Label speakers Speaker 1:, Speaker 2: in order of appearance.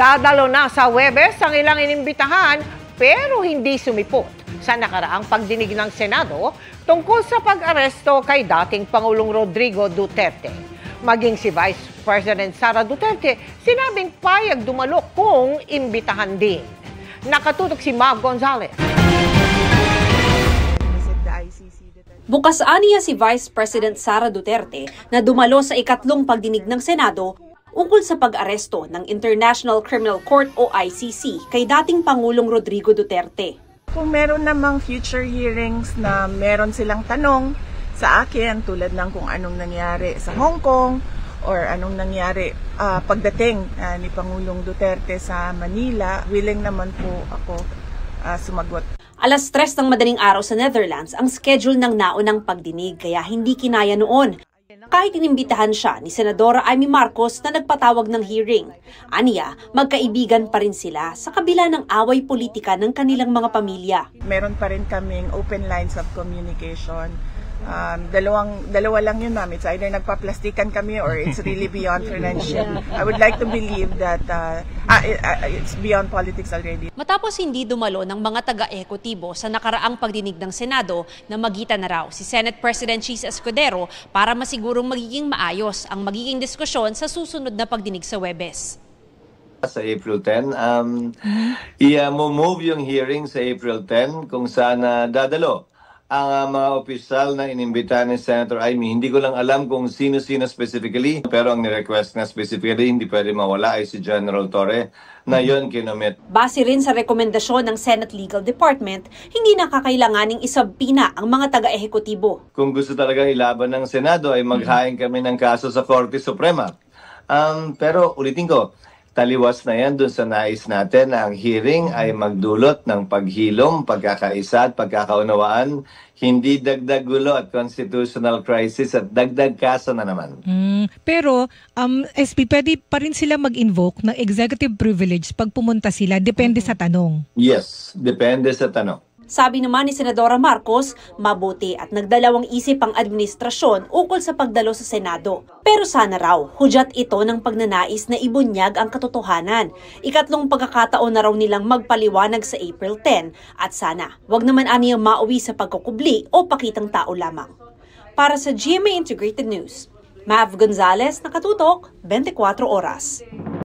Speaker 1: Dadalo na sa Huwebes ang ilang inimbitahan pero hindi sumipot sa nakaraang pagdinig ng Senado tungkol sa pag-aresto kay dating Pangulong Rodrigo Duterte. Maging si Vice President Sara Duterte, sinabing payag dumalo kung imbitahan din. Nakatutok si Mav Gonzalez.
Speaker 2: Bukas aniya si Vice President Sara Duterte na dumalo sa ikatlong pagdinig ng Senado ukol sa pag-aresto ng International Criminal Court o ICC kay dating Pangulong Rodrigo Duterte.
Speaker 3: Kung meron namang future hearings na meron silang tanong sa akin tulad ng kung anong nangyari sa Hong Kong or anong nangyari pagdating ni Pangulong Duterte sa Manila, willing naman po ako sumagot.
Speaker 2: Alas 3 ng madaling araw sa Netherlands ang schedule ng naunang pagdinig kaya hindi kinaya noon. Kahit inimbitahan siya ni Senadora Amy Marcos na nagpatawag ng hearing. Aniya, magkaibigan pa rin sila sa kabila ng away politika ng kanilang mga pamilya.
Speaker 3: Meron pa rin kaming open lines of communication. Dalawa lang yun, ma'am. It's either nagpa-plastikan kami or it's really beyond friendship. I would like to believe that it's beyond politics already.
Speaker 2: Matapos hindi dumalo ng mga taga-ehekutibo sa nakaraang pagdinig ng Senado na magitan na raw si Senate President Chis Escudero para masigurong magiging maayos ang magiging diskusyon sa susunod na pagdinig sa Huwebes.
Speaker 4: Sa April 10, i-move yung hearing sa April 10 kung saan dadalo ang mga opisyal na inimbitahan ni Senator Amy. Hindi ko lang alam kung sino-sino specifically, pero ang ni-request na specifically hindi pwede mawala ay si General Torre na yon kinomit.
Speaker 2: Base rin sa rekomendasyon ng Senate Legal Department, hindi nakakailanganing isabpina ang mga taga-ehekutibo.
Speaker 4: Kung gusto talagang ilaban ng Senado ay maghain kami ng kaso sa Korte Suprema. Pero ulitin ko, taliwas na yan dun sa nais natin na ang hearing ay magdulot ng paghilom, pagkakaisa at pagkakaunawaan, hindi dagdag gulo at constitutional crisis at dagdag kaso na naman.
Speaker 5: Pero SP, pwede pa rin sila mag-invoke ng executive privilege pag pumunta sila, depende sa tanong.
Speaker 4: Yes, depende sa tanong.
Speaker 2: Sabi naman ni Senadora Marcos, mabuti at nagdalawang isip ang administrasyon ukol sa pagdalo sa Senado. Pero sana raw, hudyat ito ng pagnanais na ibunyag ang katotohanan. Ikatlong pagkakataon na raw nilang magpaliwanag sa April 10 at sana wag naman aniyang mauwi sa pagkukubli o pakitang tao lamang. Para sa GMA Integrated News, Mav Gonzalez, nakatutok, 24 Oras.